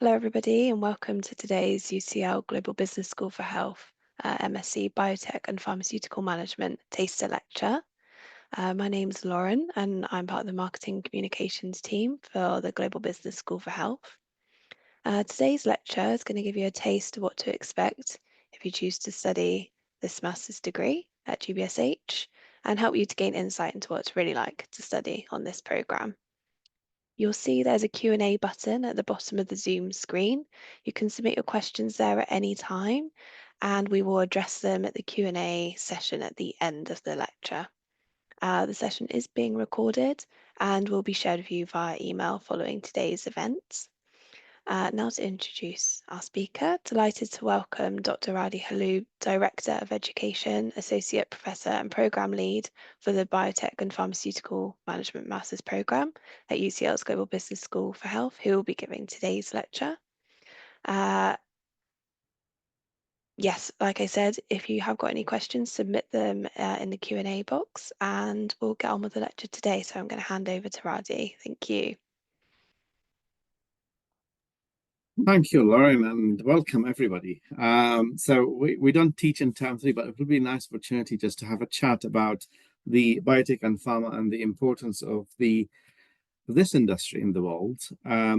Hello, everybody, and welcome to today's UCL Global Business School for Health, MSc Biotech and Pharmaceutical Management Taster Lecture. My name's Lauren, and I'm part of the Marketing Communications team for the Global Business School for Health. Today's lecture is going to give you a taste of what to expect if you choose to study this master's degree at GBSH and help you to gain insight into what it's really like to study on this programme. You'll see there's a Q&A button at the bottom of the Zoom screen. You can submit your questions there at any time, and we will address them at the Q&A session at the end of the lecture. The session is being recorded and will be shared with you via email following today's event. Now to introduce our speaker, delighted to welcome Dr. Radi Haloub, Director of Education, Associate Professor and Programme Lead for the Biotech and Pharmaceutical Management Masters Programme at UCL's Global Business School for Health, who will be giving today's lecture. Yes, like I said, if you have got any questions, submit them in the Q&A box and we'll get on with the lecture today. So I'm going to hand over to Radi. Thank you. Thank you, Lauren, and welcome everybody. So we don't teach in term 3, but it will be a nice opportunity just to have a chat about the biotech and pharma and the importance of this industry in the world.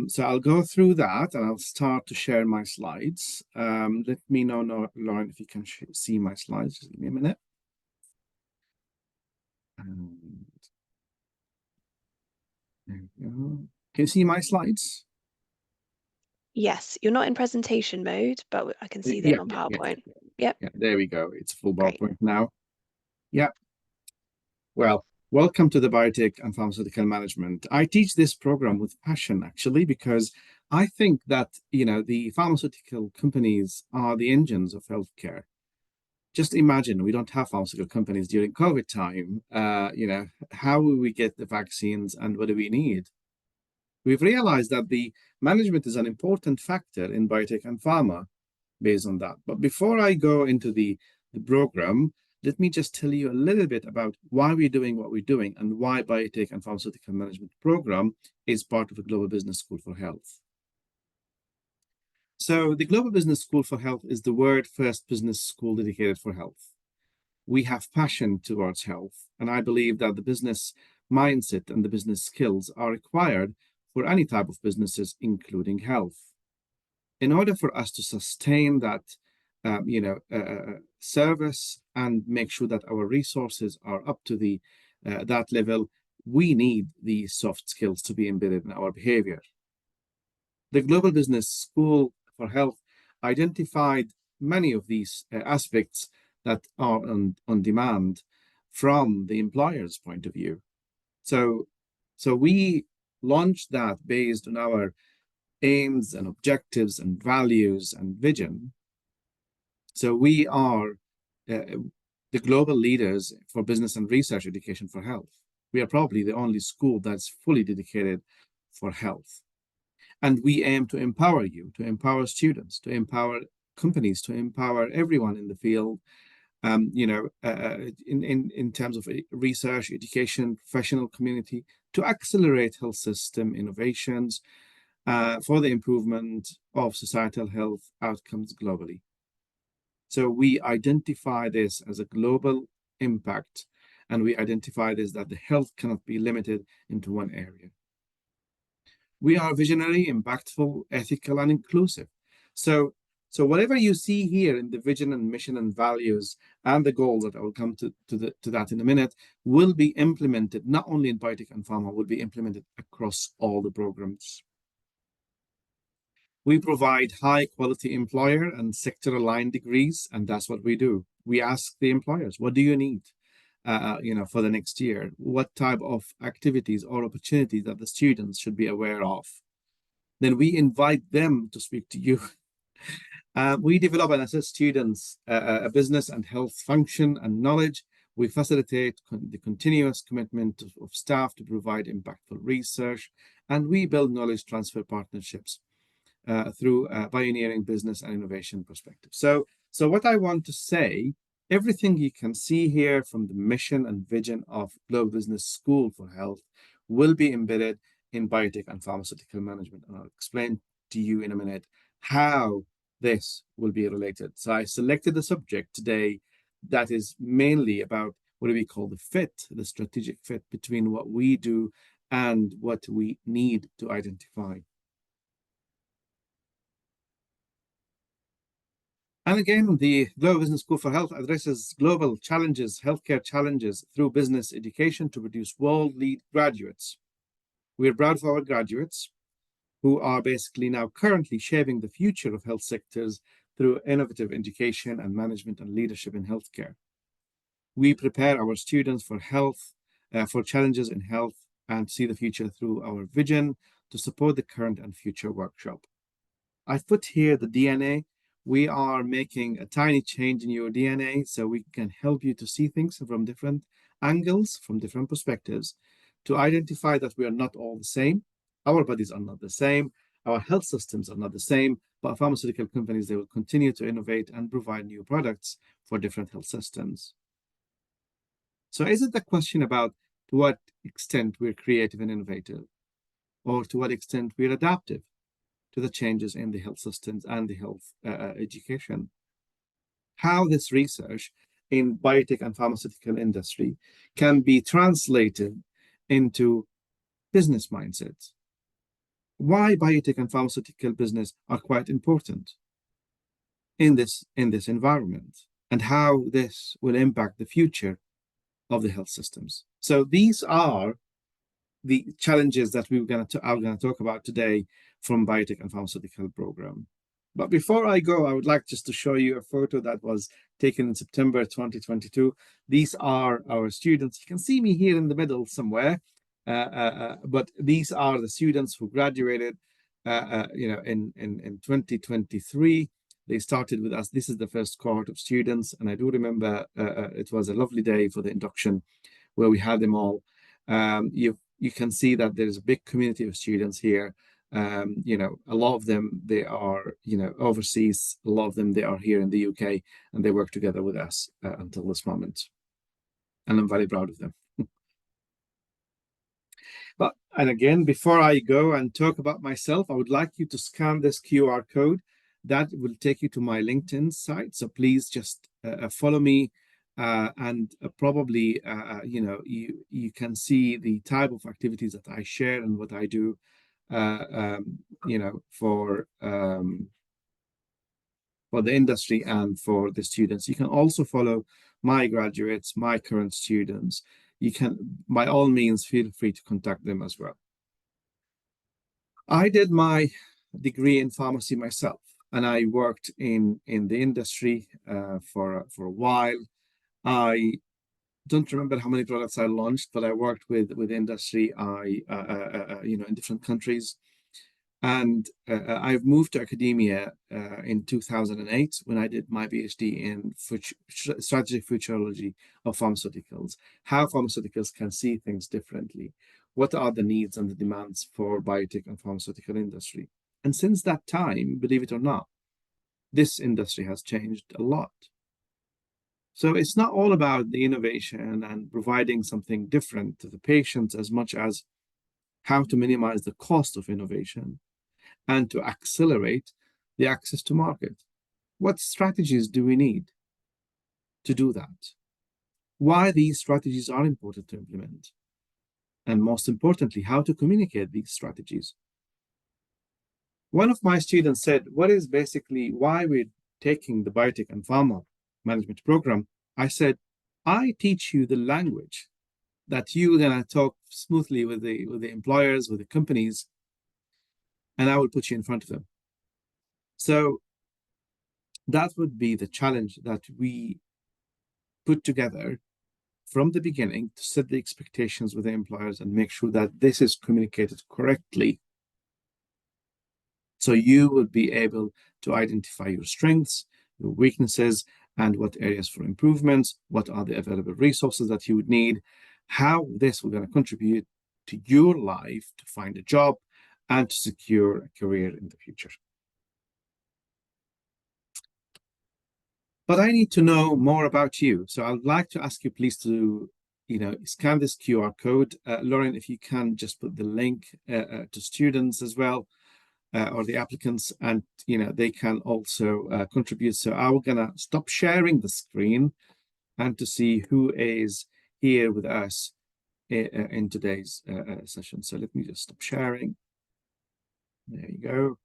So I'll go through that and I'll start to share my slides. Let me know, Lauren, if you can see my slides. Just give me a minute. And there we go. Can you see my slides? Yes, you're not in presentation mode, but I can see them on PowerPoint. Yep. Yeah, there we go. It's full Great. PowerPoint now. Yeah. Well, welcome to the Biotech and Pharmaceutical Management. I teach this program with passion, actually, because I think that, the pharmaceutical companies are the engines of healthcare. Just imagine we don't have pharmaceutical companies during COVID time. How will we get the vaccines and what do we need? We've realized that the management is an important factor in biotech and pharma based on that. But before I go into the program, let me just tell you a little bit about why we're doing what we're doing and why Biotech and Pharmaceutical Management Program is part of the Global Business School for Health. So the Global Business School for Health is the world's first business school dedicated for health. We have passion towards health, and I believe that the business mindset and the business skills are required for any type of businesses, including health. In order for us to sustain that, service and make sure that our resources are up to that level, we need these soft skills to be embedded in our behavior. The Global Business School for Health identified many of these aspects that are on demand from the employer's point of view. So we launched that based on our aims and objectives and values and vision. So we are the global leaders for business and research education for health. We are probably the only school that's fully dedicated for health. And we aim to empower you, to empower students, to empower companies, to empower everyone in the field, in terms of research, education, professional community, to accelerate health system innovations for the improvement of societal health outcomes globally. So we identify this as a global impact, and we identify this that the health cannot be limited into one area. We are visionary, impactful, ethical, and inclusive. So whatever you see here in the vision and mission and values and the goals that I will come to that in a minute will be implemented not only in biotech and pharma, will be implemented across all the programs. We provide high quality employer and sector aligned degrees, and that's what we do. We ask the employers, what do you need for the next year? What type of activities or opportunities that the students should be aware of? Then we invite them to speak to you. We develop and assess students a business and health function and knowledge. We facilitate the continuous commitment of staff to provide impactful research, and we build knowledge transfer partnerships through pioneering business and innovation perspective. So what I want to say, everything you can see here from the mission and vision of Global Business School for Health will be embedded in biotech and pharmaceutical management. And I'll explain to you in a minute how this will be related. So I selected a subject today that is mainly about what do we call the fit, the strategic fit between what we do and what we need to identify. And again, the Global Business School for Health addresses global challenges, healthcare challenges, through business education to produce world-lead graduates. We're proud of our graduates who are basically now currently shaping the future of health sectors through innovative education and management and leadership in healthcare. We prepare our students for for challenges in health, and see the future through our vision to support the current and future workshop. I've put here the DNA. We are making a tiny change in your DNA so we can help you to see things from different angles, from different perspectives, to identify that we are not all the same. Our bodies are not the same. Our health systems are not the same, but pharmaceutical companies, they will continue to innovate and provide new products for different health systems. So is it the question about to what extent we're creative and innovative, or to what extent we're adaptive to the changes in the health systems and the health education? How this research in biotech and pharmaceutical industry can be translated into business mindsets. Why biotech and pharmaceutical business are quite important in this environment, and how this will impact the future of the health systems. So these are the challenges that I'm going to talk about today from Biotech and Pharmaceutical program. But before I go, I would like just to show you a photo that was taken in September 2022. These are our students. You can see me here in the middle somewhere, but these are the students who graduated in 2023. They started with us. This is the first cohort of students, and I do remember it was a lovely day for the induction where we had them all. You can see that there's a big community of students here. A lot of them, they are, overseas. A lot of them, they are here in the UK, and they work together with us until this moment. And I'm very proud of them. And again, before I go and talk about myself, I would like you to scan this QR code. That will take you to my LinkedIn site. So please just follow me, and probably, you can see the type of activities that I share and what I do, for the industry and for the students. You can also follow my graduates, my current students. You can, by all means, feel free to contact them as well. I did my degree in pharmacy myself, and I worked in the industry for a while. I don't remember how many products I launched, but I worked with industry. In different countries, and I've moved to academia in 2008 when I did my PhD in strategic futurology of pharmaceuticals. How pharmaceuticals can see things differently. What are the needs and the demands for biotech and pharmaceutical industry? And since that time, believe it or not, this industry has changed a lot. So it's not all about the innovation and providing something different to the patients as much as how to minimize the cost of innovation and to accelerate the access to market. What strategies do we need to do that? Why these strategies are important to implement? And most importantly, how to communicate these strategies. One of my students said, what is basically why we're taking the biotech and pharma management program? I said, I teach you the language that you're going to talk smoothly with the employers, with the companies, and I will put you in front of them. So that would be the challenge that we put together from the beginning to set the expectations with the employers and make sure that this is communicated correctly. So you will be able to identify your strengths, your weaknesses, and what areas for improvements, what are the available resources that you would need, how this will going to contribute to your life to find a job and to secure a career in the future. But I need to know more about you. So I'd like to ask you please to, scan this QR code. Lauren, if you can just put the link to students as well. or the applicants, and they can also contribute. So I'm gonna stop sharing the screen and to see who is here with us in today's session. So let me just stop sharing. There you go.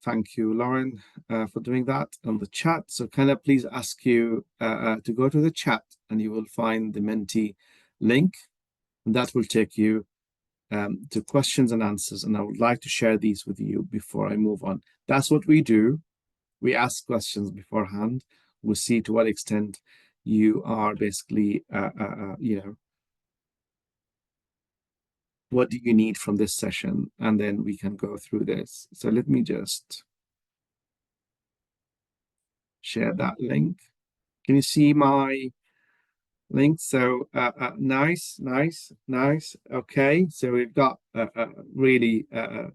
Thank you, Lauren, for doing that on the chat. So can I please ask you to go to the chat, and you will find the Menti link, and that will take you to questions and answers. And I would like to share these with you before I move on. That's what we do. We ask questions beforehand. We'll see to what extent you are basically, what do you need from this session? And then we can go through this. So let me just share that link. Can you see my link? So nice. Okay, so we've got really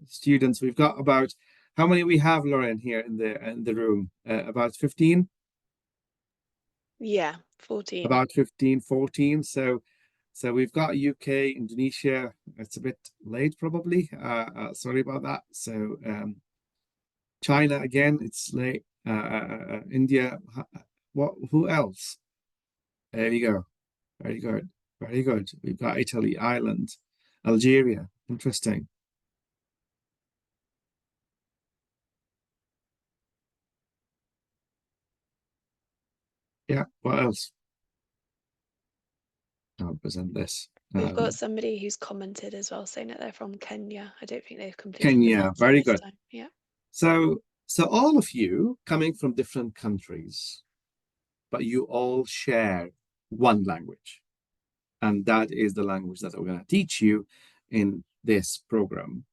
students. We've got about, how many we have, Lauren, here in the room? About 15? Yeah, 14. About 15, 14. So we've got UK, Indonesia. It's a bit late, probably. Sorry about that. So China again, it's late. India. Who else? There you go. Very good. Very good. We've got Italy, Ireland, Algeria. Interesting. Yeah. What else? I'll present this. We've got somebody who's commented as well, saying that they're from Kenya. I don't think they've completed the Kenya. Mensa Very this good. time. Yeah. So all of you coming from different countries, but you all share one language. And that is the language that we're going to teach you in this program.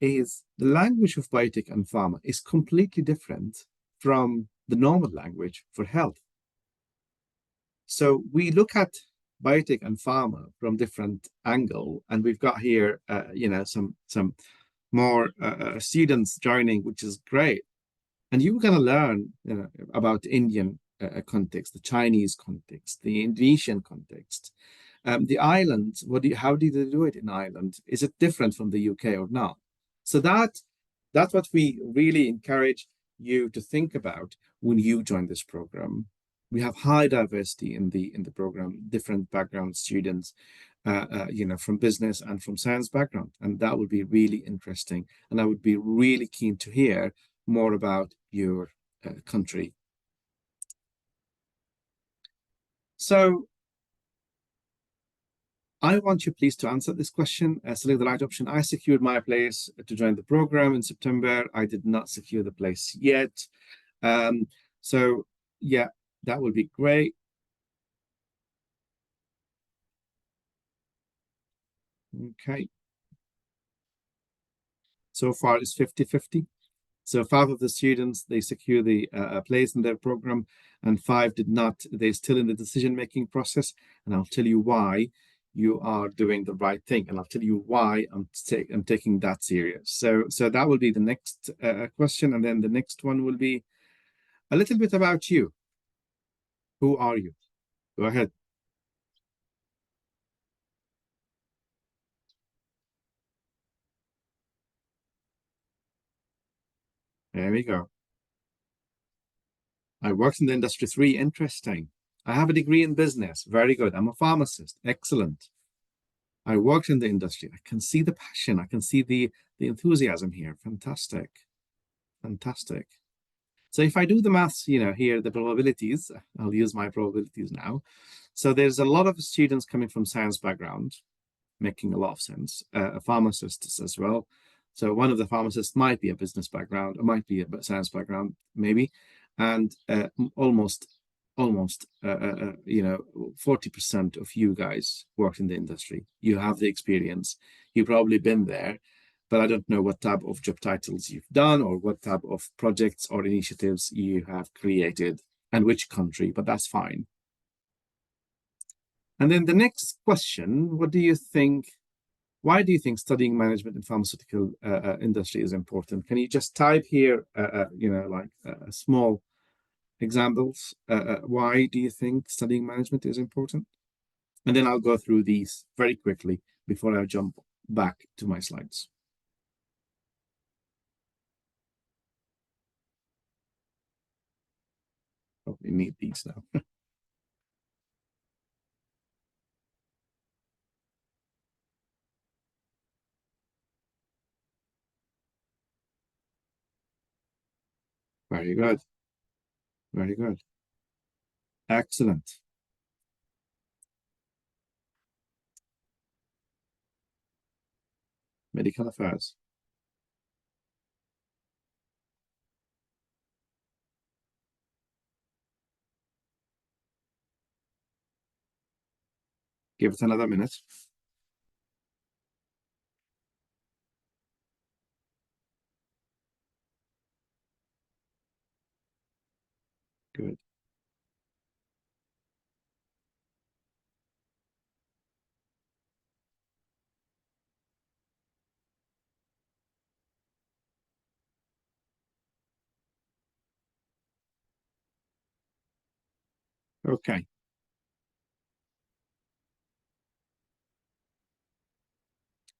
Is the language of biotech and pharma is completely different from the normal language for health. So we look at biotech and pharma from different angle, and we've got here, some more students joining, which is great. And you're going to learn about the Indian context, the Chinese context, the Indonesian context, the island. How did they do it in Ireland? Is it different from the UK or not? So that's what we really encourage you to think about when you join this program. We have high diversity in the program, different background students, from business and from science background, and that would be really interesting. And I would be really keen to hear more about your country. So I want you please to answer this question. Select the right option. I secured my place to join the program in September. I did not secure the place yet. So yeah, that would be great. Okay. So far it's 50-50. So 5 of the students, they secure the place in their program, and 5 did not. They're still in the decision-making process, and I'll tell you why you are doing the right thing, and I'll tell you why I'm taking that serious. So that will be the next question, and then the next one will be a little bit about you. Who are you? Go ahead. There we go. I worked in the industry 3. Interesting. I have a degree in business. Very good. I'm a pharmacist. Excellent. I worked in the industry. I can see the passion. I can see the enthusiasm here. Fantastic. Fantastic. So if I do the maths, here, the probabilities, I'll use my probabilities now. So there's a lot of students coming from science background, making a lot of sense. Pharmacists as well. So one of the pharmacists might be a business background, or might be a science background, maybe. And almost 40% of you guys work in the industry. You have the experience. You've probably been there, but I don't know what type of job titles you've done or what type of projects or initiatives you have created and which country, but that's fine. And then the next question, what do you think? Why do you think studying management in pharmaceutical industry is important? Can you just type here, small examples? Why do you think studying management is important? And then I'll go through these very quickly before I jump back to my slides. We need these now. Very good. Very good. Excellent. Medical affairs. Give it another minute. Good. Okay.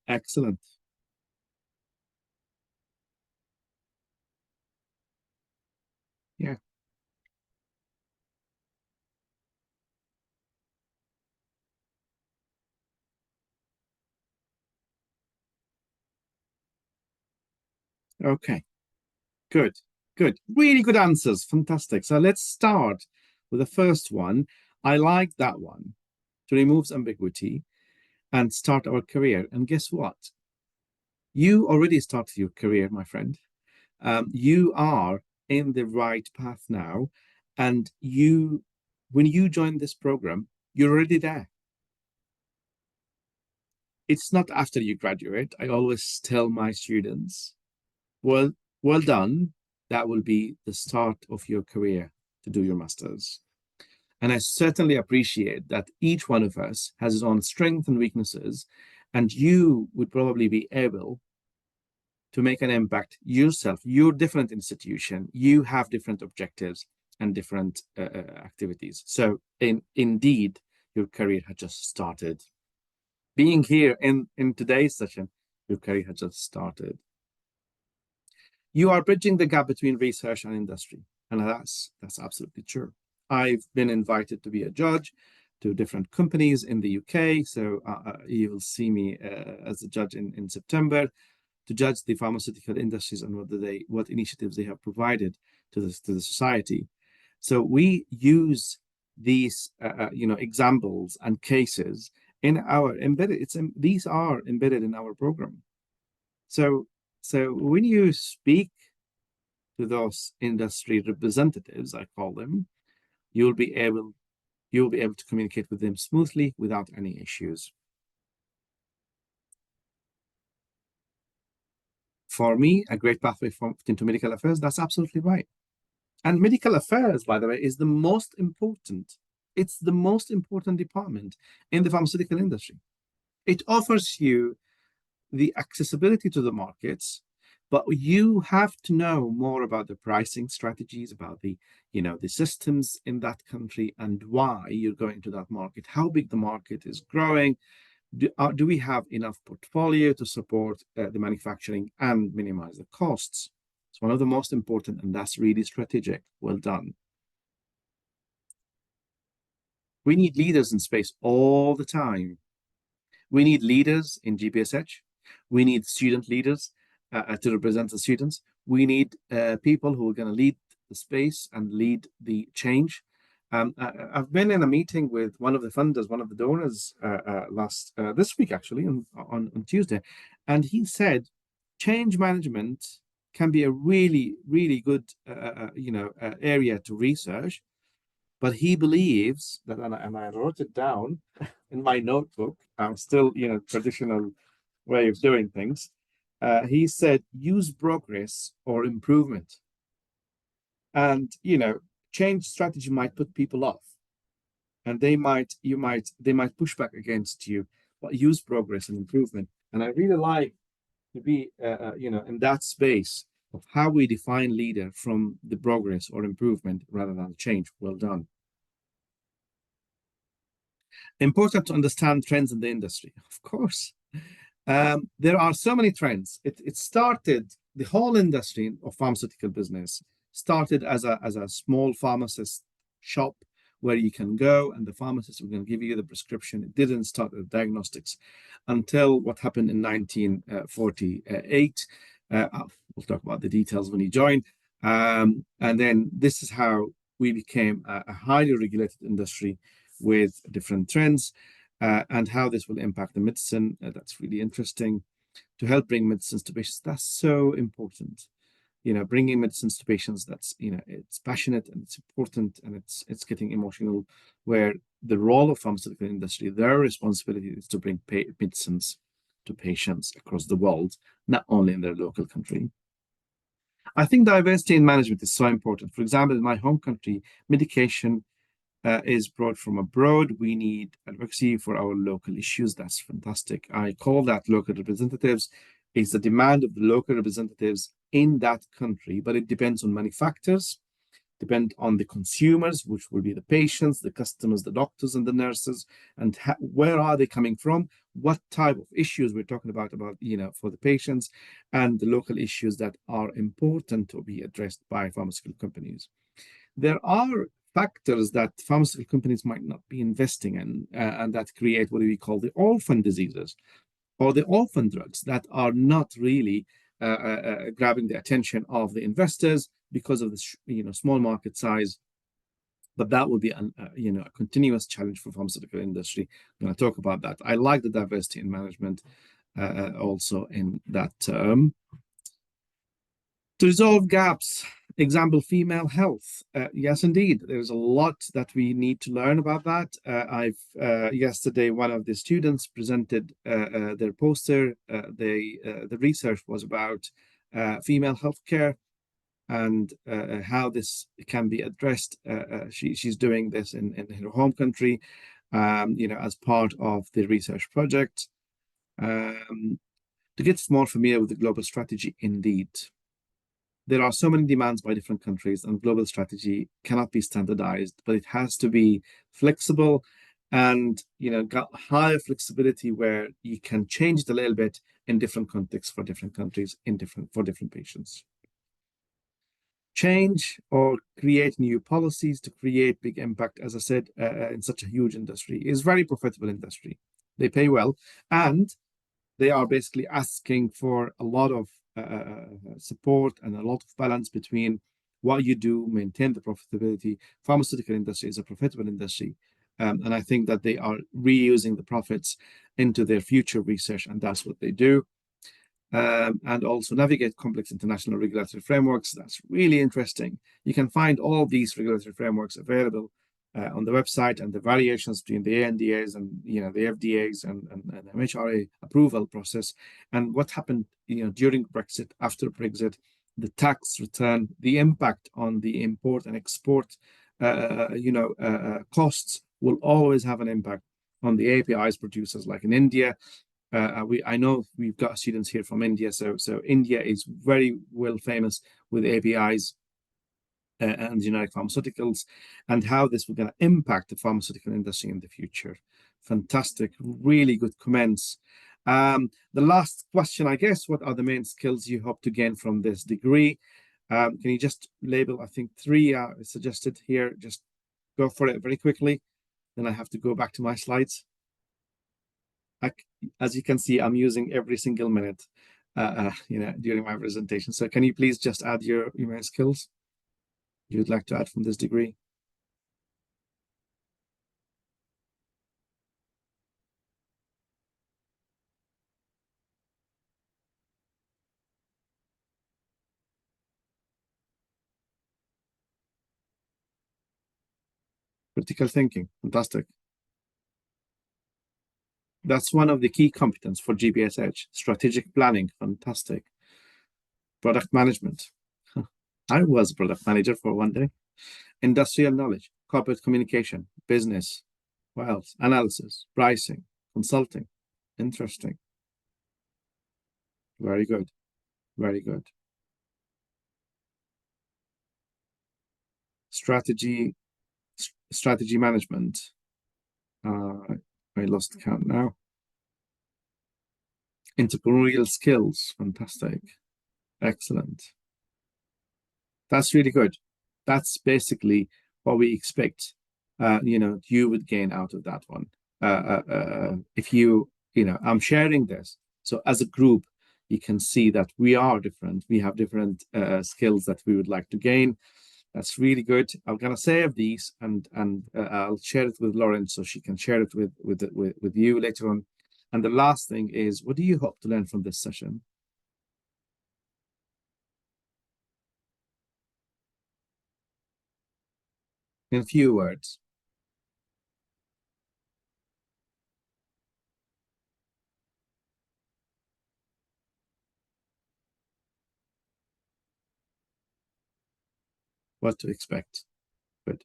Excellent. Yeah. Okay. Good. Good. Really good answers. Fantastic. So let's start with the first one. I like that one, to remove ambiguity and start our career. And guess what? You already started your career, my friend. You are in the right path now. And when you join this program, you're already there. It's not after you graduate. I always tell my students, well, well done. That will be the start of your career to do your master's. And I certainly appreciate that each one of us has his own strengths and weaknesses, and you would probably be able to make an impact yourself. You're different institution. You have different objectives and different activities. So, indeed, your career has just started. Being here in today's session, your career has just started. You are bridging the gap between research and industry, and that's absolutely true. I've been invited to be a judge to different companies in the UK, so you will see me as a judge in September to judge the pharmaceutical industries and what initiatives they have provided to the society. So we use these examples and cases in our embedded. These are embedded in our program. So when you speak to those industry representatives, I call them, you'll be able to communicate with them smoothly without any issues. For me, a great pathway into medical affairs, that's absolutely right. And medical affairs, by the way, is the most important. It's the most important department in the pharmaceutical industry. It offers you the accessibility to the markets, but you have to know more about the pricing strategies, about the systems in that country and why you're going to that market, how big the market is growing. Do we have enough portfolio to support the manufacturing and minimize the costs? It's one of the most important, and that's really strategic. Well done. We need leaders in space all the time. We need leaders in GPSH. We need student leaders to represent the students. We need people who are going to lead the space and lead the change. I've been in a meeting with one of the funders, one of the donors this week, actually, on Tuesday, and he said change management can be a really, really good area to research, but he believes that, and I wrote it down in my notebook. I'm still, traditional way of doing things. He said, use progress or improvement. And, change strategy might put people off, and they might push back against you, but use progress and improvement. And I really like to be, in that space of how we define leader from the progress or improvement rather than change. Well done. Important to understand trends in the industry, of course. There are so many trends. It started, the whole industry of pharmaceutical business started as a small pharmacist shop where you can go and the pharmacist will give you the prescription. It didn't start with diagnostics until what happened in 1948. We'll talk about the details when you join. And then this is how we became a highly regulated industry with different trends and how this will impact the medicine. That's really interesting. To help bring medicines to patients, that's so important. Bringing medicines to patients, that's, it's passionate and it's important and it's getting emotional, where the role of pharmaceutical industry, their responsibility is to bring medicines to patients across the world, not only in their local country. I think diversity in management is so important. For example, in my home country, medication is brought from abroad. We need advocacy for our local issues. That's fantastic. I call that local representatives. It's the demand of the local representatives in that country, but it depends on many factors, depend on the consumers, which will be the patients, the customers, the doctors and the nurses, and where are they coming from, what type of issues we're talking about, for the patients, and the local issues that are important to be addressed by pharmaceutical companies. There are factors that pharmaceutical companies might not be investing in, and that create what we call the orphan diseases or the orphan drugs that are not really grabbing the attention of the investors because of the small market size. But that will be a continuous challenge for pharmaceutical industry. I'm going to talk about that. I like the diversity in management also in that term. To resolve gaps, example, female health. Yes, indeed, there's a lot that we need to learn about that. Yesterday, one of the students presented their poster. The research was about female healthcare and how this can be addressed. She's doing this in her home country, as part of the research project. To get more familiar with the global strategy, indeed. There are so many demands by different countries, and global strategy cannot be standardized, but it has to be flexible and got higher flexibility where you can change it a little bit in different contexts for different countries, for different patients. Change or create new policies to create big impact, as I said, in such a huge industry is very profitable industry. They pay well, and they are basically asking for a lot of support and a lot of balance between what you do, maintain the profitability. Pharmaceutical industry is a profitable industry, and I think that they are reusing the profits into their future research, and that's what they do. And also navigate complex international regulatory frameworks. That's really interesting. You can find all these regulatory frameworks available on the website, and the variations between the ANDAs and the FDAs and MHRA approval process, and what happened during Brexit, after Brexit, the tax return, the impact on the import and export costs will always have an impact on the APIs producers, like in India. I know we've got students here from India, so India is very well famous with APIs and generic pharmaceuticals, and how this will going to impact the pharmaceutical industry in the future. Fantastic, really good comments. The last question, I guess, what are the main skills you hope to gain from this degree? Can you just label, I think 3 are suggested here, just go for it very quickly. Then I have to go back to my slides. As you can see, I'm using every single minute, during my presentation. So can you please just add your main skills you'd like to add from this degree? Critical thinking, fantastic. That's one of the key competence for GBSH. Strategic planning, fantastic. Product management. I was a product manager for one day. Industrial knowledge, corporate communication, business, what else? Analysis, pricing, consulting. Interesting. Very good. Very good. Strategy management. I lost count now. Entrepreneurial skills, fantastic. Excellent. That's really good. That's basically what we expect, you would gain out of that one. If you, I'm sharing this. So as a group, you can see that we are different. We have different skills that we would like to gain. That's really good. I'm gonna save these and I'll share it with Lauren so she can share it with you later on. And the last thing is, what do you hope to learn from this session? In a few words. What to expect. Good.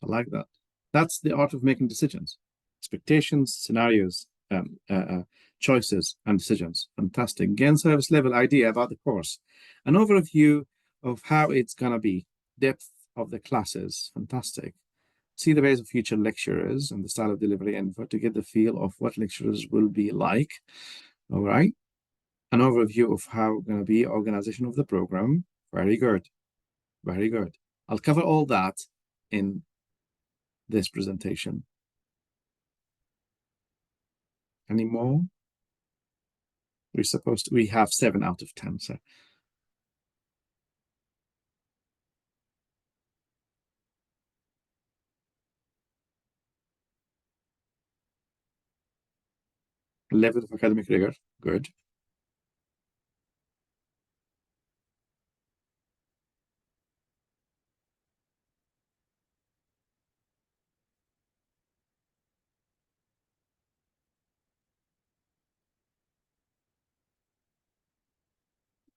I like that. That's the art of making decisions. Expectations, scenarios, choices, and decisions. Fantastic. Gain service level idea about the course. An overview of how it's going to be. Depth of the classes. Fantastic. See the ways of future lecturers and the style of delivery info to get the feel of what lecturers will be like. All right. An overview of how going to be organization of the program. Very good. Very good. I'll cover all that in this presentation. Any more? We have 7 out of 10. So 11 of academic rigor. Good.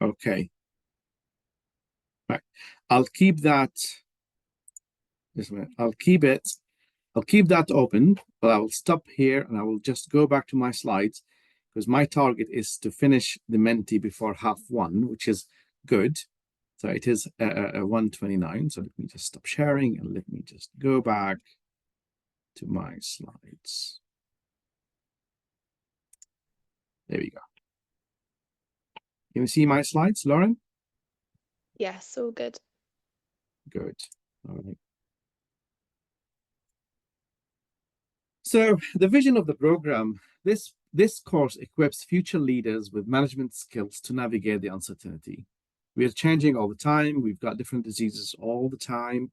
Okay. Right. I'll keep that. This way. I'll keep that open, but I will stop here and I will just go back to my slides because my target is to finish the Menti before 1:30, which is good. So it is 1:29. So let me just stop sharing and let me just go back to my slides. There we go. Can you see my slides, Lauren? Yes, all good. Good. All right. So the vision of the program, this course equips future leaders with management skills to navigate the uncertainty. We are changing all the time. We've got different diseases all the time.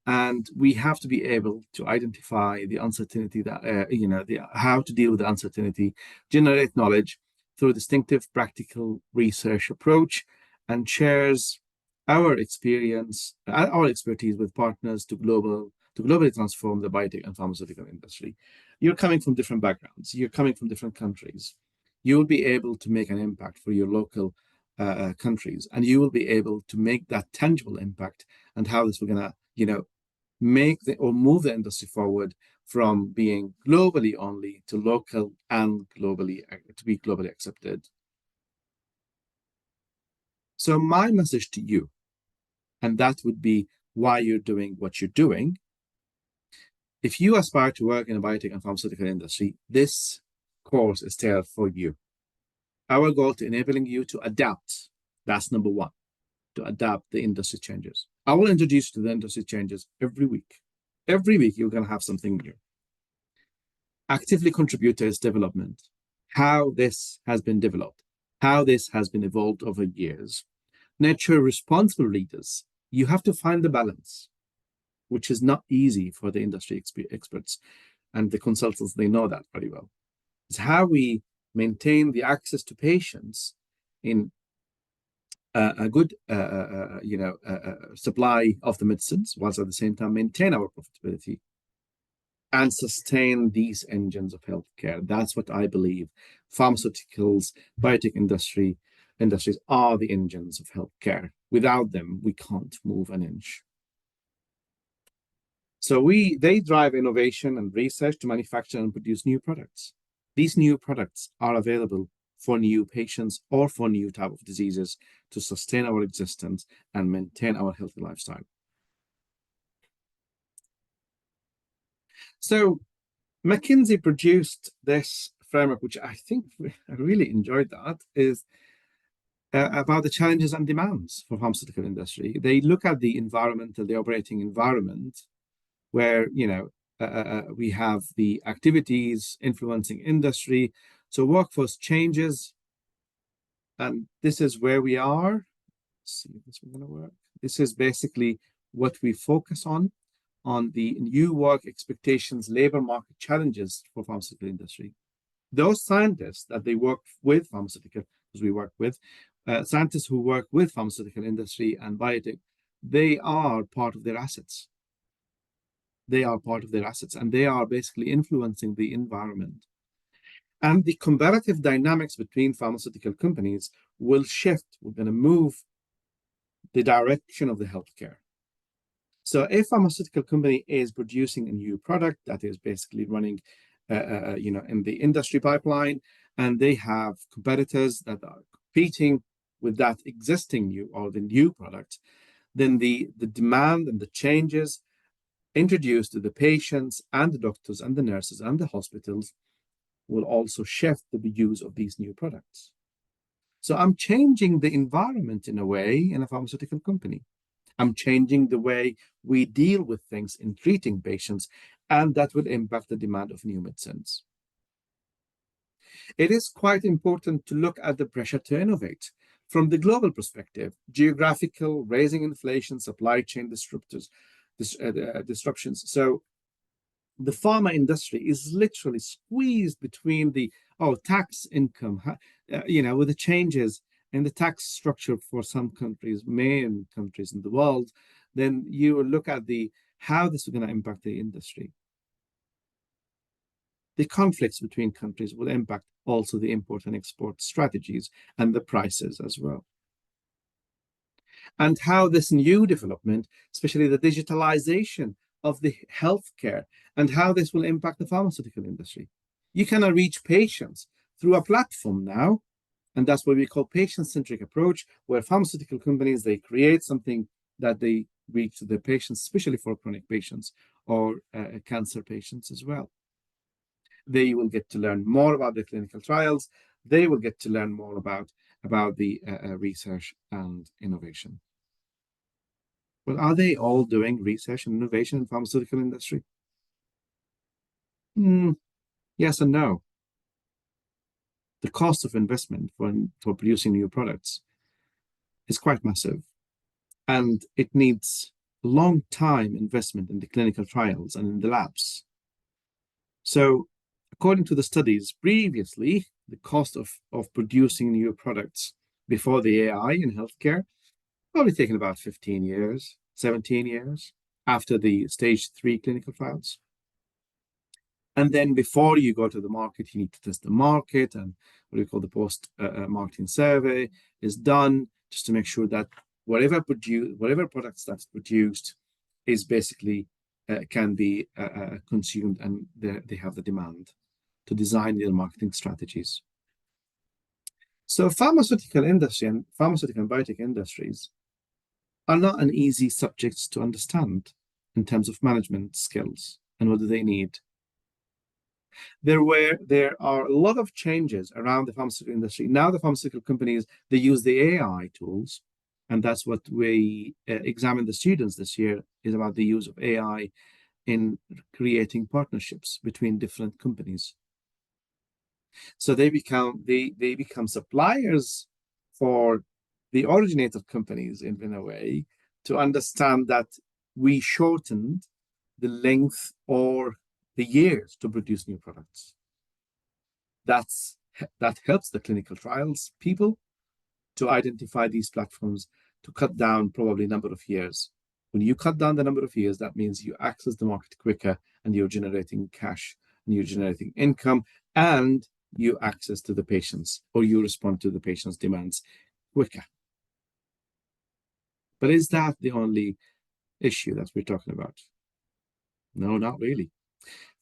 And we have to be able to identify the uncertainty that, how to deal with the uncertainty, generate knowledge through a distinctive practical research approach, and shares our experience, our expertise with partners to globally transform the biotech and pharmaceutical industry. You're coming from different backgrounds. You're coming from different countries. You will be able to make an impact for your local countries, and you will be able to make that tangible impact and how this we're going to, move the industry forward from being globally only to local and to be globally accepted. So my message to you, and that would be why you're doing what you're doing. If you aspire to work in the biotech and pharmaceutical industry, this course is tailored for you. Our goal to enabling you to adapt. That's number one, to adapt the industry changes. I will introduce you to the industry changes every week. Every week, you're going to have something new. Actively contribute to its development, how this has been developed, how this has been evolved over years. Nurture responsible leaders. You have to find the balance, which is not easy for the industry experts and the consultants. They know that very well. It's how we maintain the access to patients in a good supply of the medicines, whilst at the same time maintain our profitability and sustain these engines of healthcare. That's what I believe. Pharmaceuticals, biotech industries are the engines of healthcare. Without them, we can't move an inch. So they drive innovation and research to manufacture and produce new products. These new products are available for new patients or for new type of diseases to sustain our existence and maintain our healthy lifestyle. So McKinsey produced this framework, which I think I really enjoyed that, is about the challenges and demands for pharmaceutical industry. They look at the environmental, the operating environment, where we have the activities influencing industry. So workforce changes, and this is where we are. Let's see if this is going to work. This is basically what we focus on the new work expectations, labor market challenges for pharmaceutical industry. Those scientists that they work with pharmaceutical, as we work with, scientists who work with pharmaceutical industry and biotech, they are part of their assets. They are part of their assets, and they are basically influencing the environment. And the comparative dynamics between pharmaceutical companies will shift. We're going to move the direction of the healthcare. So a pharmaceutical company is producing a new product that is basically running in the industry pipeline, and they have competitors that are competing with that existing new or the new product. Then the demand and the changes introduced to the patients and the doctors and the nurses and the hospitals will also shift the use of these new products. So I'm changing the environment in a way in a pharmaceutical company. I'm changing the way we deal with things in treating patients, and that will impact the demand of new medicines. It is quite important to look at the pressure to innovate from the global perspective: geographical, raising inflation, supply chain disruptions. So the pharma industry is literally squeezed between the tax income, with the changes in the tax structure for some countries, main countries in the world. Then you look at how this is going to impact the industry. The conflicts between countries will impact also the import and export strategies and the prices as well. And how this new development, especially the digitalization of the healthcare, and how this will impact the pharmaceutical industry. You cannot reach patients through a platform now, and that's what we call patient-centric approach, where pharmaceutical companies, they create something that they reach the patients, especially for chronic patients or cancer patients as well. They will get to learn more about the clinical trials. They will get to learn more about the research and innovation. But are they all doing research and innovation in the pharmaceutical industry? Yes and no. The cost of investment for producing new products is quite massive, and it needs long time investment in the clinical trials and in the labs. So according to the studies previously, the cost of producing new products before the AI in healthcare probably taken about 15 years, 17 years after the stage 3 clinical trials. And then before you go to the market, you need to test the market, and what we call the post-marketing survey is done just to make sure that whatever products that's produced is basically can be consumed, and they have the demand to design their marketing strategies. So pharmaceutical industry and pharmaceutical and biotech industries are not an easy subjects to understand in terms of management skills and what do they need. There are a lot of changes around the pharmaceutical industry. Now the pharmaceutical companies, they use the AI tools, and that's what we examine the students this year, is about the use of AI in creating partnerships between different companies. So they become suppliers for the originator companies in a way, to understand that we shortened the length or the years to produce new products. That helps the clinical trials people to identify these platforms, to cut down probably number of years. When you cut down the number of years, that means you access the market quicker, and you're generating cash, and you're generating income, and you access to the patients, or you respond to the patient's demands quicker. But is that the only issue that we're talking about? No, not really.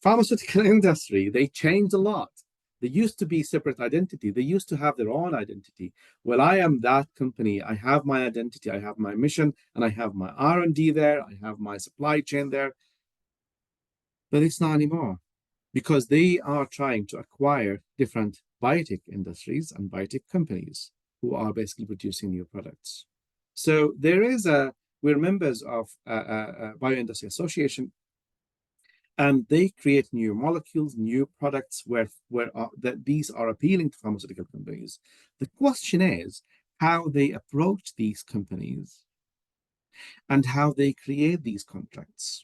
Pharmaceutical industry, they changed a lot. They used to be separate identity. They used to have their own identity. Well, I am that company. I have my identity. I have my mission, and I have my R&D there. I have my supply chain there. But it's not anymore, because they are trying to acquire different biotech industries and biotech companies. who are basically producing new products. So we're members of Bioindustry Association, and they create new molecules, new products that these are appealing to pharmaceutical companies. The question is how they approach these companies and how they create these contracts.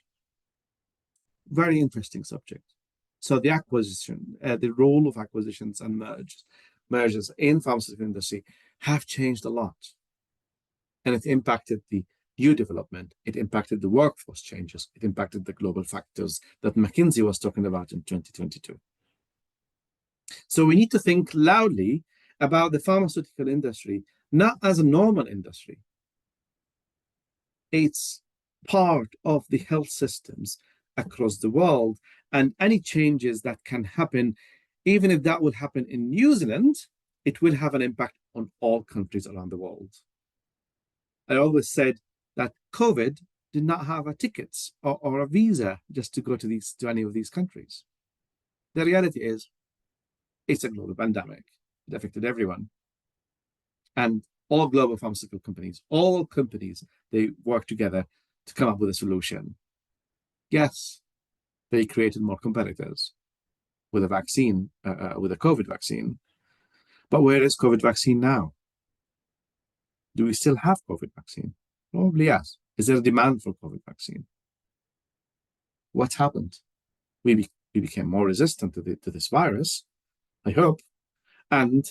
Very interesting subject. So the acquisition, the role of acquisitions and mergers in pharmaceutical industry have changed a lot. And it impacted the new development. It impacted the workforce changes. It impacted the global factors that McKinsey was talking about in 2022. So we need to think loudly about the pharmaceutical industry, not as a normal industry. It's part of the health systems across the world, and any changes that can happen, even if that would happen in New Zealand, it will have an impact on all countries around the world. I always said that COVID did not have a ticket or a visa just to go to any of these countries. The reality is, it's a global pandemic. It affected everyone. And all global pharmaceutical companies, all companies, they work together to come up with a solution. Yes, they created more competitors with a vaccine, with a COVID vaccine. But where is COVID vaccine now? Do we still have COVID vaccine? Probably yes. Is there a demand for COVID vaccine? What's happened? We became more resistant to this virus, I hope. And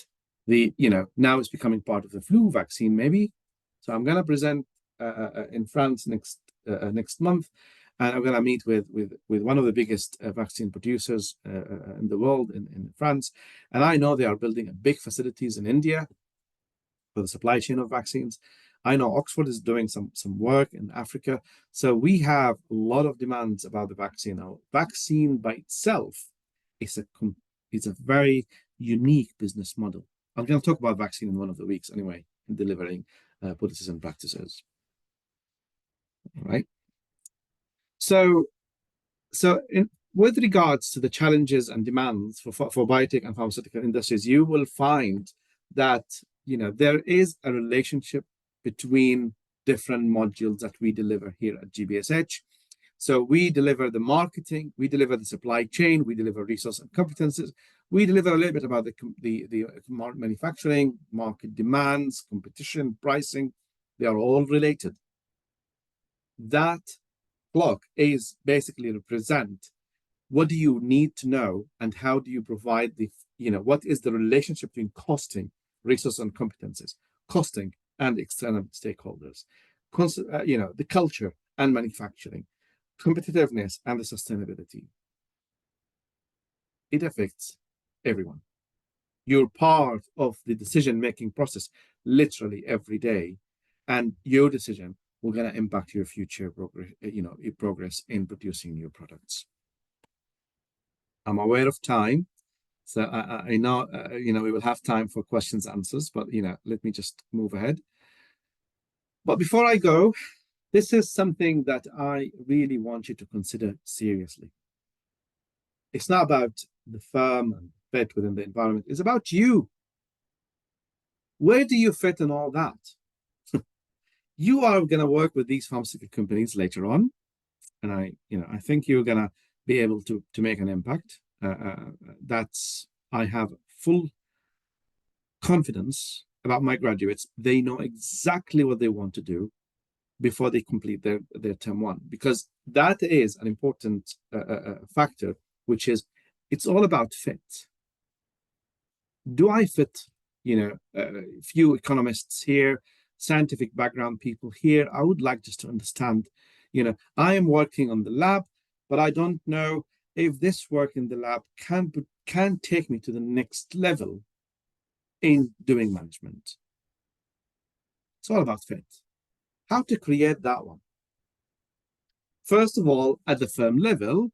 now it's becoming part of the flu vaccine, maybe. So I'm going to present in France next month, and I'm going to meet with one of the biggest vaccine producers in the world in France. And I know they are building big facilities in India for the supply chain of vaccines. I know Oxford is doing some work in Africa. So we have a lot of demands about the vaccine. Now, vaccine by itself is a very unique business model. I'm going to talk about vaccine in one of the weeks anyway, in delivering policies and practices. All right. So with regards to the challenges and demands for biotech and pharmaceutical industries, you will find that there is a relationship between different modules that we deliver here at GBSH. So we deliver the marketing, we deliver the supply chain, we deliver resource and competences, we deliver a little bit about the manufacturing, market demands, competition, pricing. They are all related. That block is basically represent what do you need to know and how do you provide what is the relationship between costing, resource and competences, costing and external stakeholders, the culture and manufacturing, competitiveness and the sustainability. It affects everyone. You're part of the decision-making process literally every day, and your decision will going to impact your future progress in producing new products. I'm aware of time, so I know we will have time for questions and answers, but let me just move ahead. But before I go, this is something that I really want you to consider seriously. It's not about the firm and fit within the environment. It's about you. Where do you fit in all that? You are going to work with these pharmaceutical companies later on, and I think you're going to be able to make an impact. I have full confidence about my graduates. They know exactly what they want to do before they complete their term one, because that is an important factor, which is it's all about fit. Do I fit? Few economists here, scientific background people here. I would like just to understand, I am working on the lab, but I don't know if this work in the lab can take me to the next level in doing management. It's all about fit. How to create that one? First of all, at the firm level,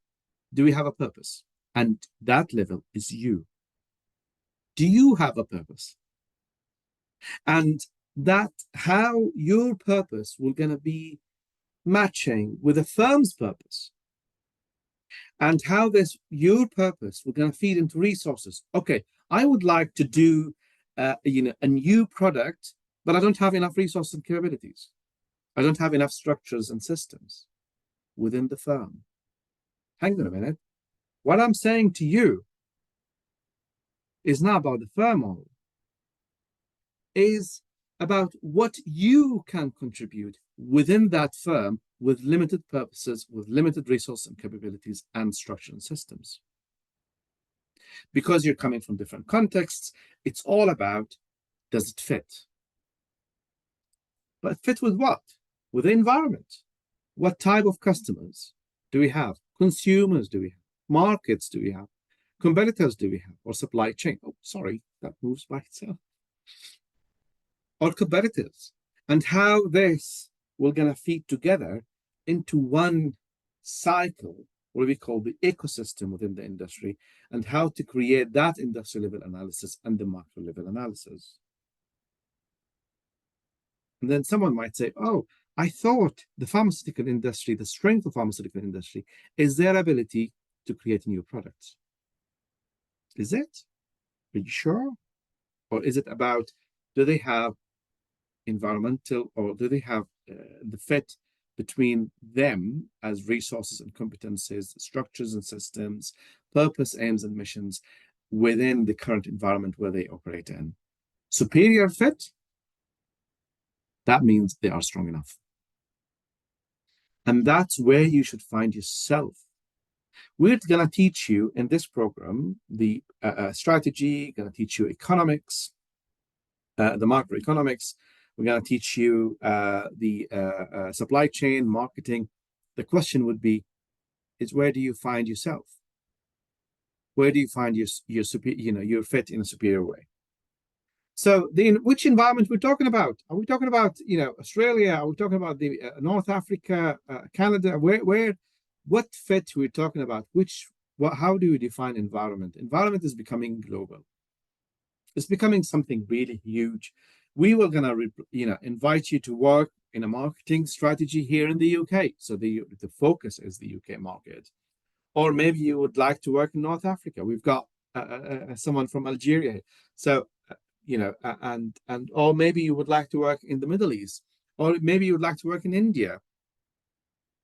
do we have a purpose? And that level is you. Do you have a purpose? And that how your purpose will going to be matching with the firm's purpose, and how your purpose will going to feed into resources. Okay, I would like to do a new product, but I don't have enough resources and capabilities. I don't have enough structures and systems within the firm. Hang on a minute. What I'm saying to you is not about the firm only, is about what you can contribute within that firm with limited purposes, with limited resources and capabilities and structure and systems. Because you're coming from different contexts, it's all about, does it fit? But fit with what? With the environment. What type of customers do we have? Consumers do we have? Markets do we have? Competitors do we have? Or supply chain? Oh, sorry, that moves by itself. Or competitors. And how this will gonna feed together into one cycle, what we call the ecosystem within the industry, and how to create that industry level analysis and the macro level analysis. And then someone might say, oh, I thought the pharmaceutical industry, the strength of pharmaceutical industry is their ability to create new products. Is it? Are you sure? Or is it about, do they have environmental, or do they have the fit between them as resources and competencies, structures and systems, purpose, aims, and missions within the current environment where they operate in? Superior fit, that means they are strong enough. And that's where you should find yourself. We're going to teach you in this program the strategy, going to teach you economics, the macroeconomics. We're going to teach you the supply chain, marketing. The question would be, is where do you find yourself? Where do you find your fit in a superior way? So, which environment we're talking about? Are we talking about Australia? Are we talking about the North Africa, Canada? What fit we're talking about? How do we define environment? Environment is becoming global. It's becoming something really huge. We were gonna invite you to work in a marketing strategy here in the UK. So the focus is the UK market, or maybe you would like to work in North Africa. We've got someone from Algeria. So or maybe you would like to work in the Middle East, or maybe you would like to work in India.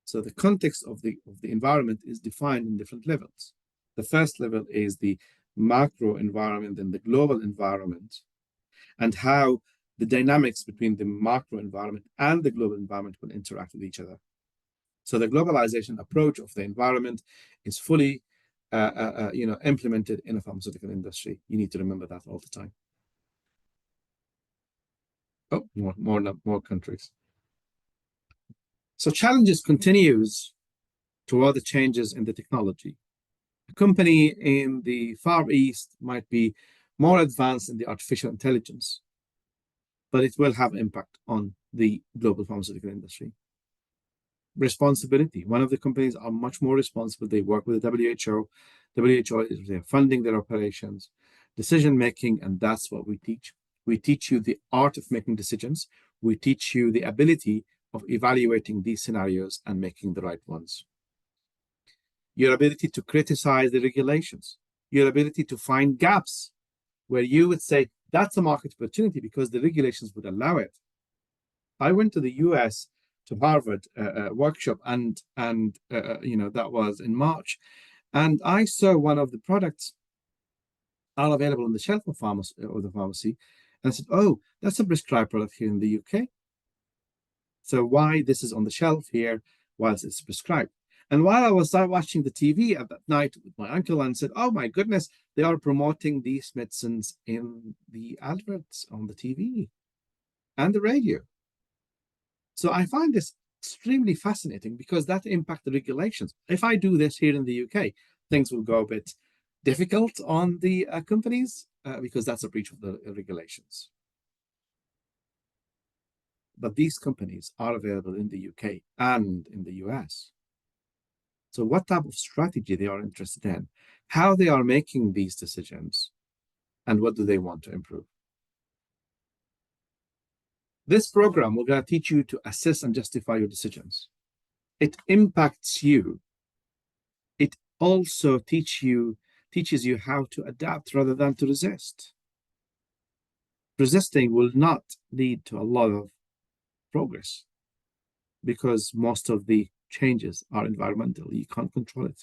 So the context of the environment is defined in different levels. The first level is the macro environment and the global environment, and how the dynamics between the macro environment and the global environment will interact with each other. So the globalization approach of the environment is fully implemented in a pharmaceutical industry. You need to remember that all the time. Oh, more countries. So challenges continues toward the changes in the technology. A company in the Far East might be more advanced in the artificial intelligence, but it will have impact on the global pharmaceutical industry. Responsibility. One of the companies are much more responsible. They work with the WHO. WHO is they're funding their operations, decision making, and that's what we teach. We teach you the art of making decisions. We teach you the ability of evaluating these scenarios and making the right ones. Your ability to criticize the regulations, your ability to find gaps where you would say that's a market opportunity because the regulations would allow it. I went to the US to Harvard workshop, and that was in March, and I saw one of the products are available on the shelf of the pharmacy. And I said, oh, that's a prescribed product here in the UK. So why this is on the shelf here whilst it's prescribed? And while I was watching the TV at that night with my uncle, and said, oh my goodness, they are promoting these medicines in the adverts on the TV and the radio. So I find this extremely fascinating because that impacts the regulations. If I do this here in the UK, things will go a bit difficult on the companies because that's a breach of the regulations. But these companies are available in the UK and in the US. So what type of strategy they are interested in, how they are making these decisions, and what do they want to improve. This program, we're going to teach you to assess and justify your decisions. It impacts you. It also teaches you how to adapt rather than to resist. Resisting will not lead to a lot of progress because most of the changes are environmental. You can't control it.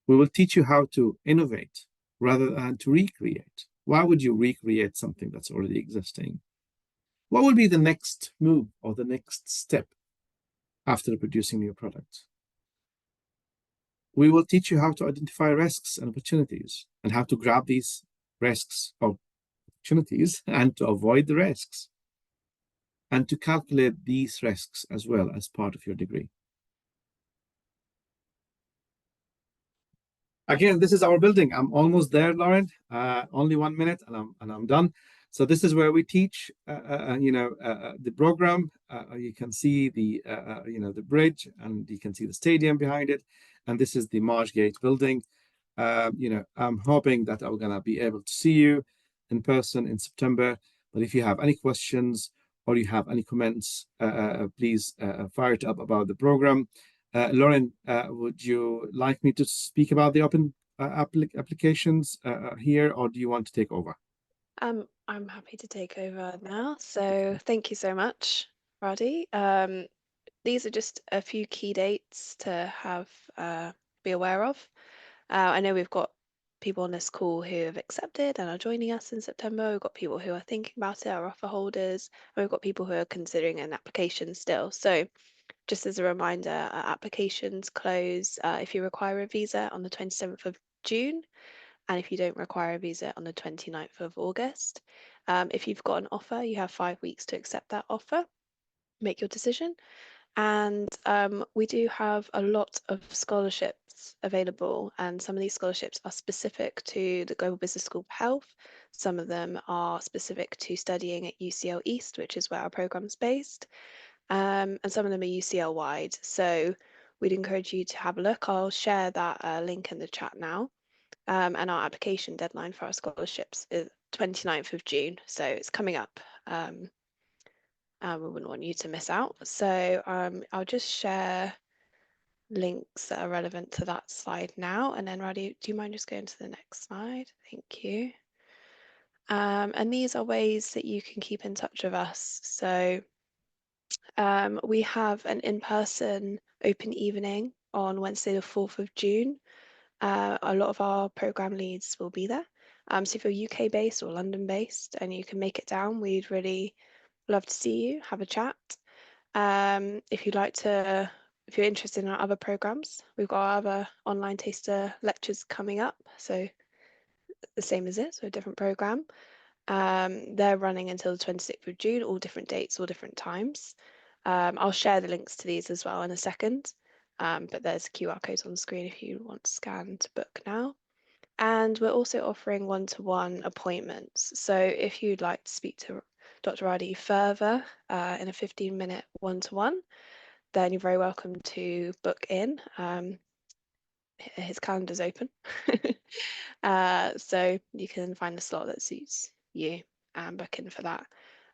We will teach you how to innovate rather than to recreate. Why would you recreate something that's already existing? What will be the next move or the next step after producing new products? We will teach you how to identify risks and opportunities and how to grab these risks or opportunities and to avoid the risks and to calculate these risks as well as part of your degree. Again, this is our building. I'm almost there, Lauren. Only 1 minute, and I'm done. So this is where we teach, the program. You can see the, the bridge, and you can see the stadium behind it. And this is the Marshgate building. I'm hoping that I'm gonna be able to see you in person in September. But if you have any questions or you have any comments, please fire it up about the program. Lauren, would you like me to speak about the open applications here, or do you want to take over? I'm happy to take over now. So thank you so much, Radi. These are just a few key dates to have be aware of. I know we've got people on this call who have accepted and are joining us in September. We've got people who are thinking about it, our offer holders, and we've got people who are considering an application still. So just as a reminder, applications close if you require a visa on the 27th of June, and if you don't require a visa on the 29th of August. If you've got an offer, you have 5 weeks to accept that offer, make your decision. And we do have a lot of scholarships available, and some of these scholarships are specific to the Global Business School of Health. Some of them are specific to studying at UCL East, which is where our program's based, and some of them are UCL wide. So we'd encourage you to have a look. I'll share that link in the chat now. And our application deadline for our scholarships is 29th of June, so it's coming up. We wouldn't want you to miss out. So I'll just share links that are relevant to that slide now. And then, Radi, do you mind just going to the next slide? Thank you. And these are ways that you can keep in touch with us. So we have an in-person open evening on Wednesday, the 4th of June. A lot of our program leads will be there. So if you're UK based or London based and you can make it down, we'd really love to see you, have a chat. If you're interested in our other programs, we've got our other online taster lectures coming up. So the same as this, so a different program. They're running until the 26th of June, all different dates, all different times. I'll share the links to these as well in a second. But there's QR codes on the screen if you want to scan to book now. And we're also offering one-to-one appointments. So if you'd like to speak to Dr. Radi further in a 15-minute one-to-one, then you're very welcome to book in. His calendar's open. So you can find a slot that suits you and book in for that.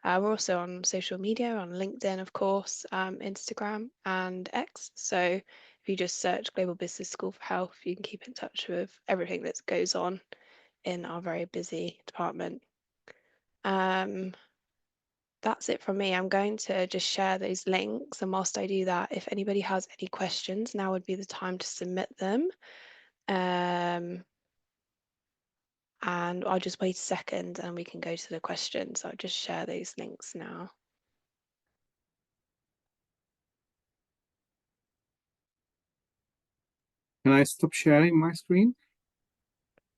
We're also on social media, on LinkedIn, of course, Instagram and X. So if you just search Global Business School for Health, you can keep in touch with everything that goes on in our very busy department. That's it from me. I'm going to just share those links, and whilst I do that, if anybody has any questions, now would be the time to submit them. And I'll just wait a second and we can go to the questions. I'll just share those links now. Can I stop sharing my screen,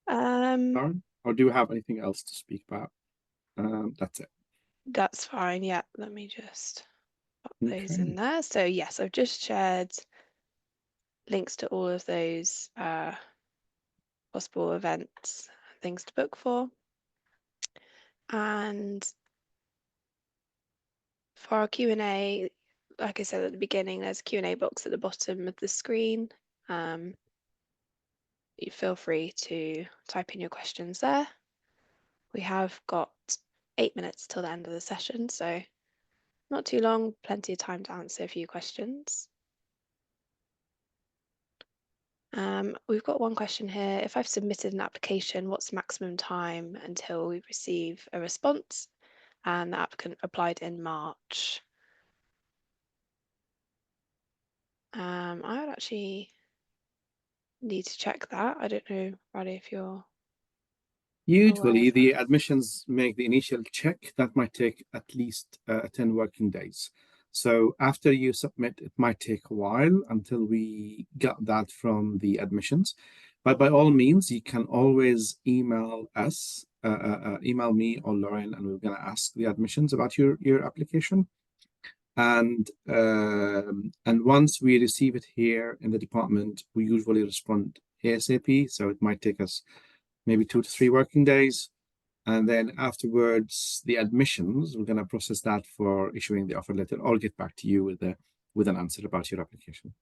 Um, Lauren? Or do you have anything else to speak about? That's it. that's fine. Yeah, let me just pop those Okay. in there. So yes, I've just shared links to all of those possible events, things to book for. And for our Q&A, like I said at the beginning, there's a Q&A box at the bottom of the screen. You feel free to type in your questions there. We have got 8 minutes till the end of the session, so not too long, plenty of time to answer a few questions. We've got one question here. If I've submitted an application, what's the maximum time until we receive a response? And the applicant applied in March. I would actually need to check that. I don't know, Radi, if you're aware Usually, of the that. admissions make the initial check. That might take at least 10 working days. So after you submit, it might take a while until we get that from the admissions. But by all means, you can always email us, email me or Lauren, and we're going to ask the admissions about your application. And once we receive it here in the department, we usually respond ASAP. So it might take us maybe 2 to 3 working days. And then afterwards, the admissions, we're going to process that for issuing the offer letter. I'll get back to you with an answer about your application.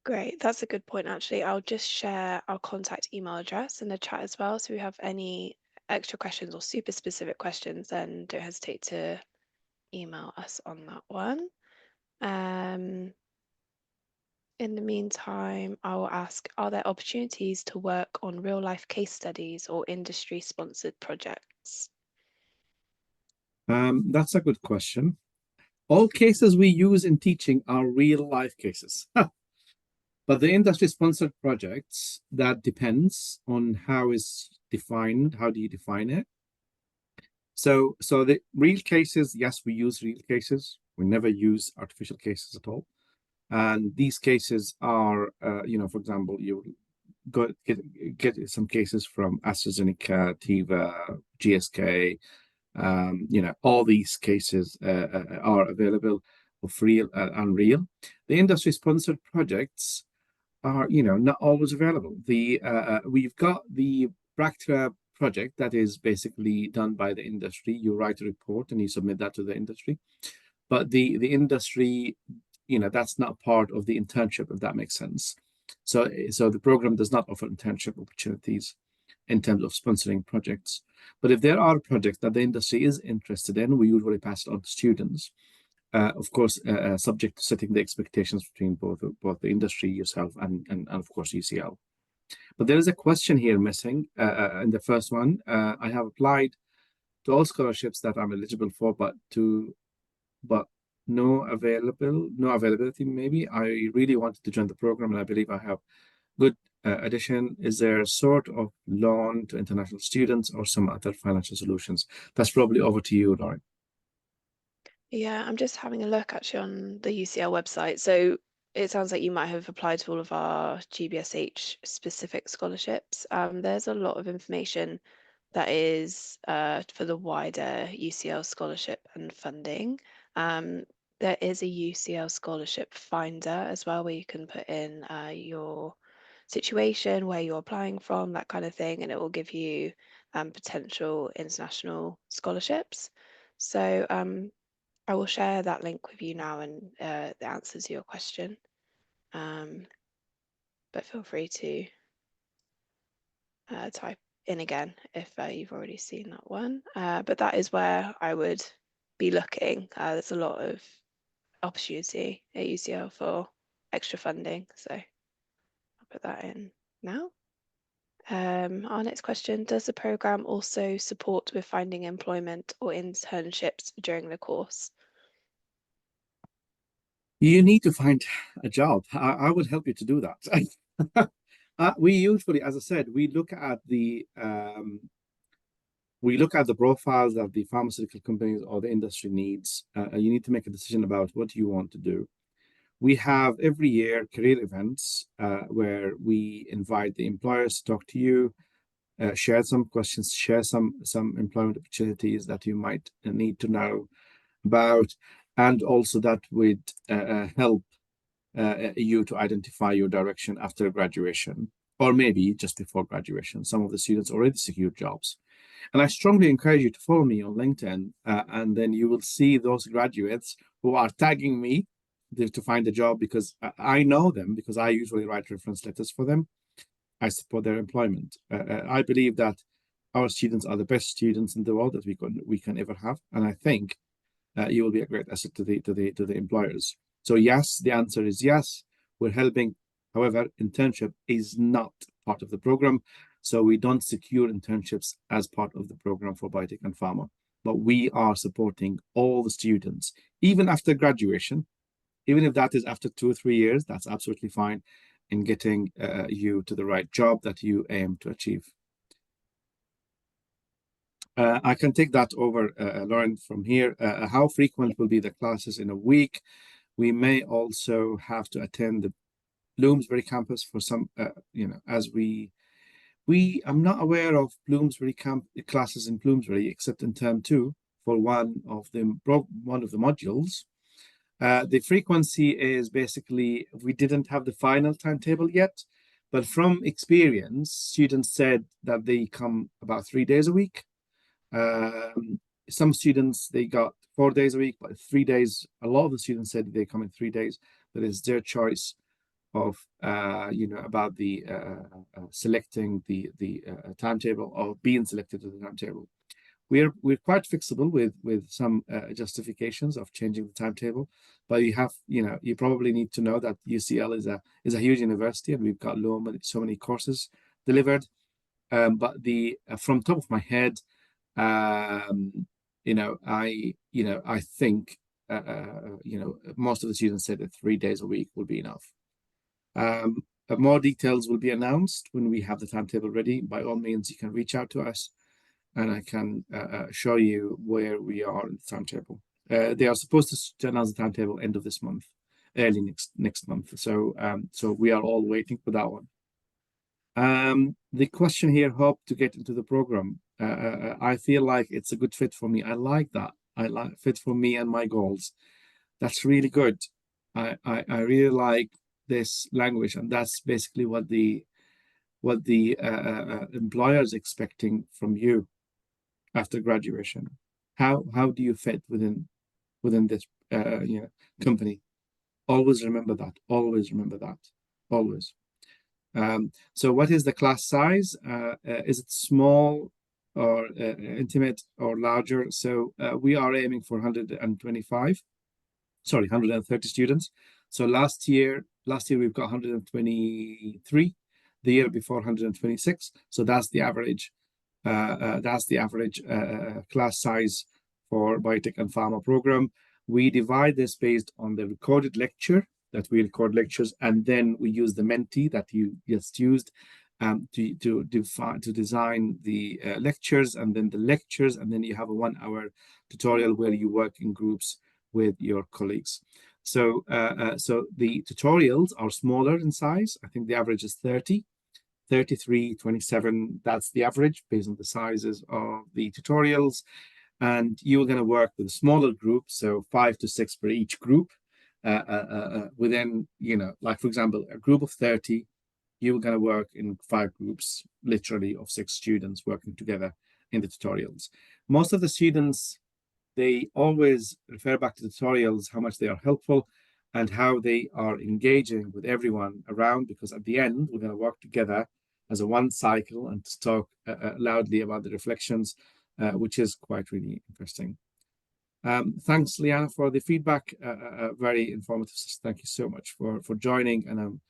Great, that's a good point actually. I'll just share our contact email address in the chat as well. So if you have any extra questions or super specific questions, then don't hesitate to email us on that one. In the meantime, I will ask, are there opportunities to work on real life case studies or industry sponsored projects? That's a good question. All cases we use in teaching are real life cases. But the industry sponsored projects, that depends on how is defined, how do you define it? So the real cases, yes, we use real cases. We never use artificial cases at all. And these cases are, for example, you get some cases from AstraZeneca, Teva, GSK. All these cases are available of real and unreal. The industry-sponsored projects are, not always available. We've got the Bractra project that is basically done by the industry. You write a report and you submit that to the industry. But the industry, that's not part of the internship, if that makes sense. So the program does not offer internship opportunities in terms of sponsoring projects. But if there are projects that the industry is interested in, we usually pass it on to students. Of course, subject to setting the expectations between both the industry, yourself, and of course UCL. But there is a question here missing in the first one. I have applied to all scholarships that I'm eligible for, but no availability. Maybe I really wanted to join the program, and I believe I have good addition. Is there a sort of loan to international students or some other financial solutions? That's probably over to you, Lauren. Yeah, I'm just having a look actually on the UCL website. So it sounds like you might have applied to all of our GBSH specific scholarships. There's a lot of information that is for the wider UCL scholarship and funding. Um, there is a UCL scholarship finder as well, where you can put in your situation, where you're applying from, that kind of thing, and it will give you potential international scholarships. So I will share that link with you now and the answer to your question. But feel free to type in again if you've already seen that one. But that is where I would be looking. There's a lot of opportunity at UCL for extra funding. So I'll put that in now. Our next question, does the program also support with finding employment or internships during the course? You need to find a job. I would help you to do that. We usually, as I said, we look at the profiles that the pharmaceutical companies or the industry needs. You need to make a decision about what you want to do. We have every year career events where we invite the employers to talk to you, share some questions, share some employment opportunities that you might need to know about, and also that would help you to identify your direction after graduation, or maybe just before graduation. Some of the students already secured jobs. And I strongly encourage you to follow me on LinkedIn, and then you will see those graduates who are tagging me to find a job, because I know them, because I usually write reference letters for them. I support their employment. I believe that our students are the best students in the world that we can ever have, and I think you will be a great asset to the employers. So yes, the answer is yes. We're helping However, internship is not part of the program, so we don't secure internships as part of the program for biotech and pharma. But we are supporting all the students, even after graduation, even if that is after 2 or 3 years, that's absolutely fine in getting you to the right job that you aim to achieve. I can take that over, Lauren, from here. How frequent will be the classes in a week? We may also have to attend the Bloomsbury campus for some, as I'm not aware of Bloomsbury classes in Bloomsbury except in term 2 for one of the modules. The frequency is basically, we didn't have the final timetable yet, but from experience, students said that they come about 3 days a week. Some students, they got 4 days a week, but 3 days. A lot of the students said they come in 3 days, but it's their choice of about the selecting the timetable or being selected to the timetable. We're quite flexible with some justifications of changing the timetable, but you probably need to know that UCL is a huge university and we've got so many courses delivered. But from top of my head, I think most of the students said that 3 days a week will be enough. More details will be announced when we have the timetable ready. By all means, you can reach out to us and I can show you where we are in the timetable. They are supposed to announce the timetable end of this month, early next month. So we are all waiting for that one. The question here, hope to get into the program. I feel like it's a good fit for me. I like that. I like fit for me and my goals. That's really good. I really like this language, and that's basically what the employer is expecting from you after graduation. How do you fit within this company? Always remember that. Always remember that. Always. So what is the class size? Is it small or intimate or larger? So we are aiming for 125, sorry, 130 students. So last year we've got 123, the year before 126. So that's the average. That's the average class size for biotech and pharma program. We divide this based on the recorded lecture that we record lectures, and then we use the Menti that you just used to design the lectures, and then the lectures, and then you have a 1 hour tutorial where you work in groups with your colleagues. So the tutorials are smaller in size. I think the average is 30, 33, 27. That's the average based on the sizes of the tutorials. And you're going to work with a smaller group, so 5 to 6 per each group. Within, like for example, a group of 30, you're going to work in 5 groups, literally of 6 students working together in the tutorials. Most of the students, they always refer back to the tutorials, how much they are helpful and how they are engaging with everyone around, because at the end, we're going to work together as a one cycle and to talk loudly about the reflections, which is quite really interesting. Thanks, Liana, for the feedback. Very informative. Thank you so much for joining, and I'm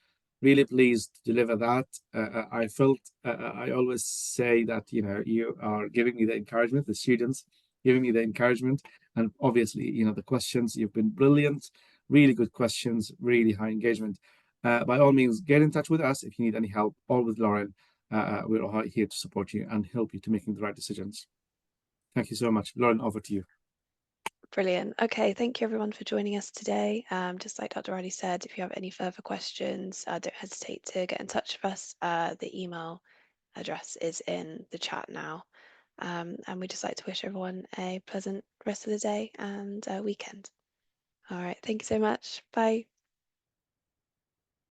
really pleased to deliver that. I felt I always say that you are giving me the encouragement, the students giving me the encouragement, and obviously the questions. You've been brilliant, really good questions, really high engagement. By all means, get in touch with us if you need any help, or with Lauren. We're all here to support you and help you to making the right decisions. Thank you so much, Lauren. Over to you. Brilliant. Okay, thank you everyone for joining us today. Just like Dr. Radi said, if you have any further questions, don't hesitate to get in touch with us. The email address is in the chat now. And we'd just like to wish everyone a pleasant rest of the day and weekend. All right, thank you so much. Bye.